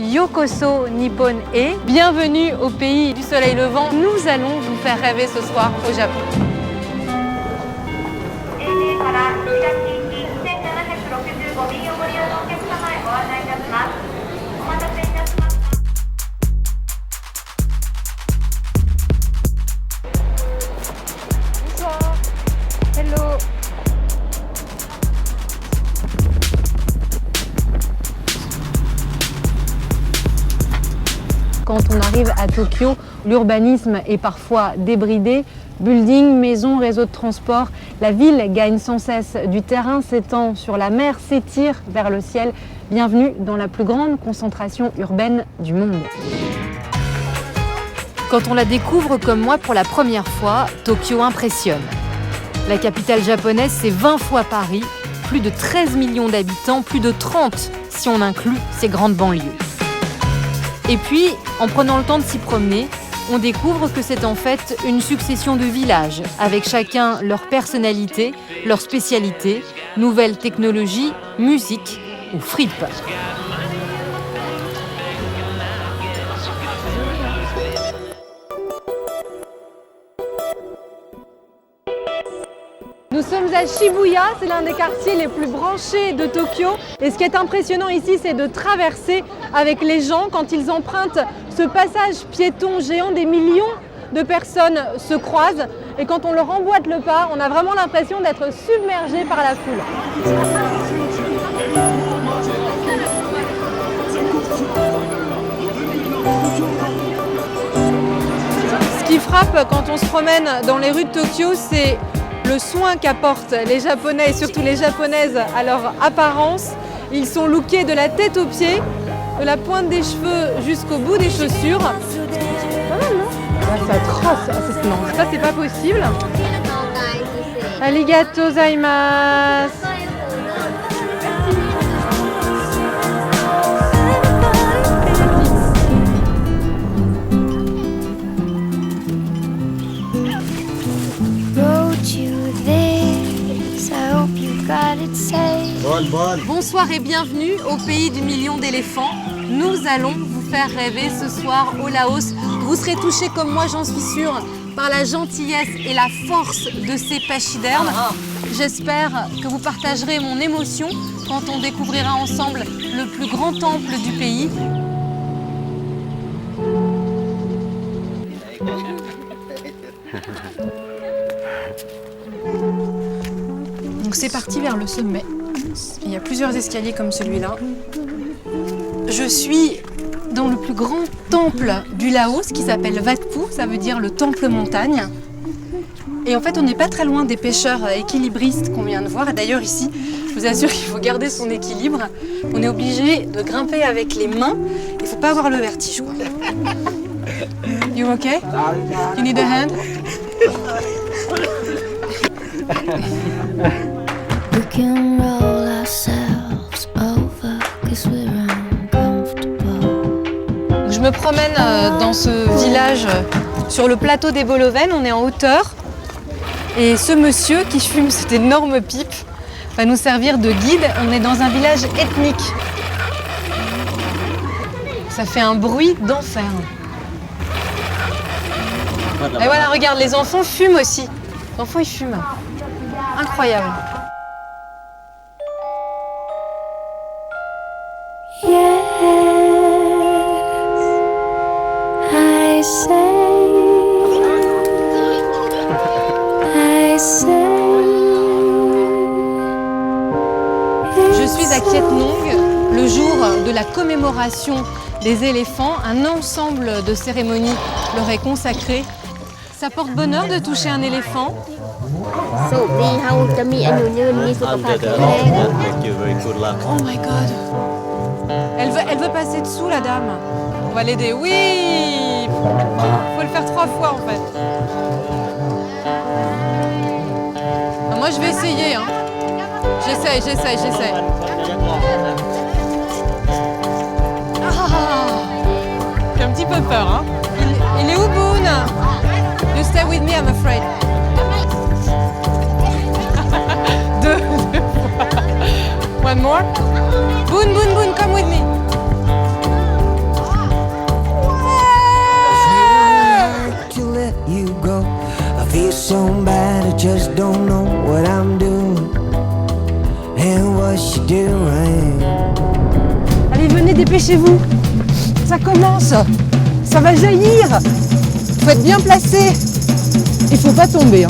Yokoso Nippon e, bienvenue au pays du soleil levant. Nous allons vous faire rêver ce soir au Japon. Bonsoir. Hello. Quand on arrive à Tokyo, l'urbanisme est parfois débridé. Buildings, maisons, réseaux de transport. La ville gagne sans cesse du terrain, s'étend sur la mer, s'étire vers le ciel. Bienvenue dans la plus grande concentration urbaine du monde. Quand on la découvre comme moi pour la première fois, Tokyo impressionne. La capitale japonaise, c'est 20 fois Paris, plus de 13 millions d'habitants, plus de 30 si on inclut ses grandes banlieues. Et puis, en prenant le temps de s'y promener, on découvre que c'est en fait une succession de villages, avec chacun leur personnalité, leur spécialité, nouvelles technologies, musique ou fripe. Nous sommes à Shibuya, c'est l'un des quartiers les plus branchés de Tokyo. Et ce qui est impressionnant ici, c'est de traverser avec les gens quand ils empruntent ce passage piéton géant. Des millions de personnes se croisent et quand on leur emboîte le pas, on a vraiment l'impression d'être submergé par la foule. Ce qui frappe quand on se promène dans les rues de Tokyo, c'est le soin qu'apportent les Japonais et surtout les Japonaises à leur apparence. Ils sont lookés de la tête aux pieds, de la pointe des cheveux jusqu'au bout des chaussures. Pas mal, non? C'est atroce. Non, ça c'est pas possible. Arigato gozaimasu. Bonsoir et bienvenue au pays du million d'éléphants. Nous allons vous faire rêver ce soir au Laos. Vous serez touchés comme moi, j'en suis sûre, par la gentillesse et la force de ces pachydermes. J'espère que vous partagerez mon émotion quand on découvrira ensemble le plus grand temple du pays. Donc c'est parti vers le sommet. Il y a plusieurs escaliers comme celui-là. Je suis dans le plus grand temple du Laos qui s'appelle Wat Phu, ça veut dire le temple montagne. Et en fait, on n'est pas très loin des pêcheurs équilibristes qu'on vient de voir. D'ailleurs ici, je vous assure qu'il faut garder son équilibre. On est obligé de grimper avec les mains. Il ne faut pas avoir le vertige, quoi. You okay? You need a hand? We can roll ourselves over 'cause we're uncomfortable. Je me promène dans ce village sur le plateau des Boloven, on est en hauteur. Et ce monsieur qui fume cette énorme pipe va nous servir de guide. On est dans un village ethnique. Ça fait un bruit d'enfer. Et voilà, regarde, les enfants fument aussi. Les enfants, ils fument. Incroyable. Yes, I say. Je suis à Kiet Nong, le jour de la commémoration des éléphants. Un ensemble de cérémonies leur est consacré. Ça porte bonheur de toucher un éléphant. Oh my god. Elle veut passer dessous, la dame. On va l'aider. Oui. Faut le faire 3 fois en fait. Moi je vais essayer. Hein. J'essaye. J'ai un petit peu peur. Hein. Il est où, Boone? You stay with me, I'm afraid. 2 fois. One more. Boone, come with me. so bad I just don't know what I'm doing and what you doing. Allez, venez, dépêchez-vous. Ça commence. Ça va jaillir. Faut être bien placé. Il faut pas tomber.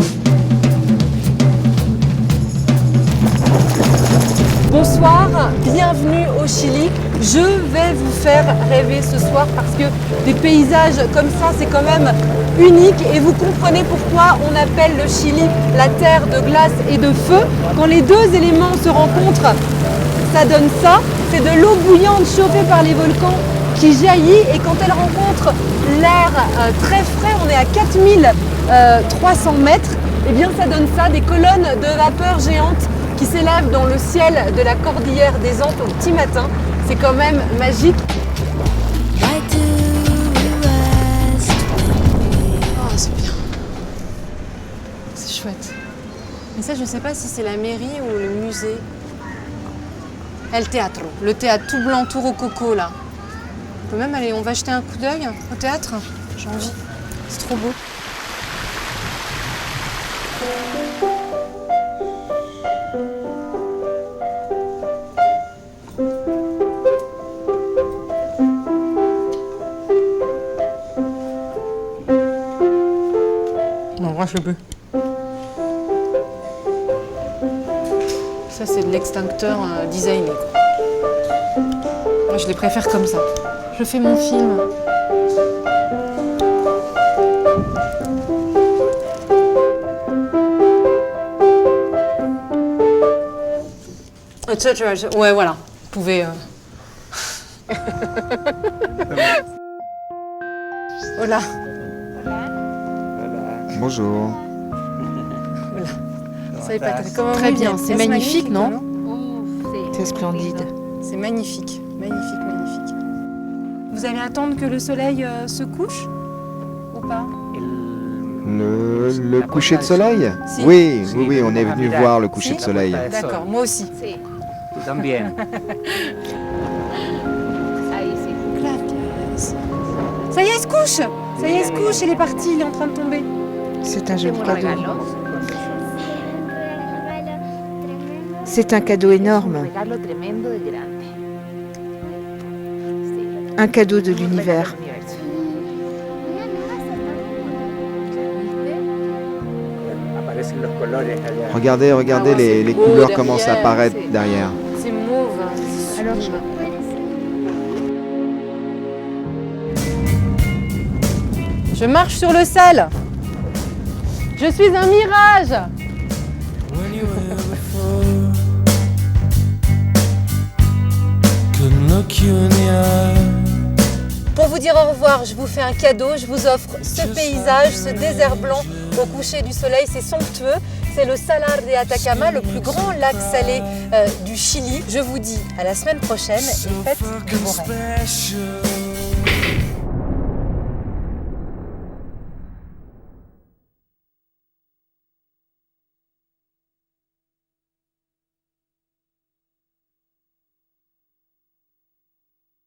Bonsoir, bienvenue au Chili. Je vais vous faire rêver ce soir parce que des paysages comme ça, c'est quand même unique et vous comprenez pourquoi on appelle le Chili la terre de glace et de feu. Quand les deux éléments se rencontrent, ça donne ça. C'est de l'eau bouillante chauffée par les volcans qui jaillit et quand elle rencontre l'air très frais, on est à 4300 mètres, et bien ça donne ça, des colonnes de vapeur géantes qui s'élèvent dans le ciel de la cordillère des Andes au petit matin. C'est quand même magique. Why do we rest? Oh, c'est bien. C'est chouette. Mais ça, je ne sais pas si c'est la mairie ou le musée. El Teatro, le théâtre tout blanc, tout rococo là. On peut même aller, on va jeter un coup d'œil au théâtre. J'ai envie. C'est trop beau. Non, je sais plus. Ça, c'est de l'extincteur designé. Moi, je les préfère comme ça. Je fais mon film. Ouais, voilà. Vous pouvez... Voilà. Bonjour. Ça pas comment Très bien, c'est Est-ce magnifique, non? C'est splendide. C'est magnifique, magnifique, magnifique. Vous allez attendre que le soleil se couche ou pas? Le coucher de soleil? Si. Oui, on est venu voir le coucher de soleil. D'accord, moi aussi. Tú también. Ahí sí. Clapias. Ça y est, elle se couche. Ça y est, elle se couche, elle est partie, il est en train de tomber. C'est un joli Un cadeau. regalo. C'est un cadeau Un énorme, regalo tremendo de grande. Sí. un cadeau de Un regalo l'univers. del universo. Aparecen los colores allá. Regardez, Ah ouais, les c'est beau couleurs derrière, commencent à apparaître c'est- derrière. C'est mauve. C'est Alors, sublime. Je marche sur le sel. Je suis un mirage. When you were here before, couldn't look you in the eye. Pour vous dire au revoir, je vous fais un cadeau. Je vous offre ce paysage, ce désert blanc au coucher du soleil. C'est somptueux. C'est le Salar de Atacama, le plus grand lac salé du Chili. Je vous dis à la semaine prochaine et faites de vos rêves. Special.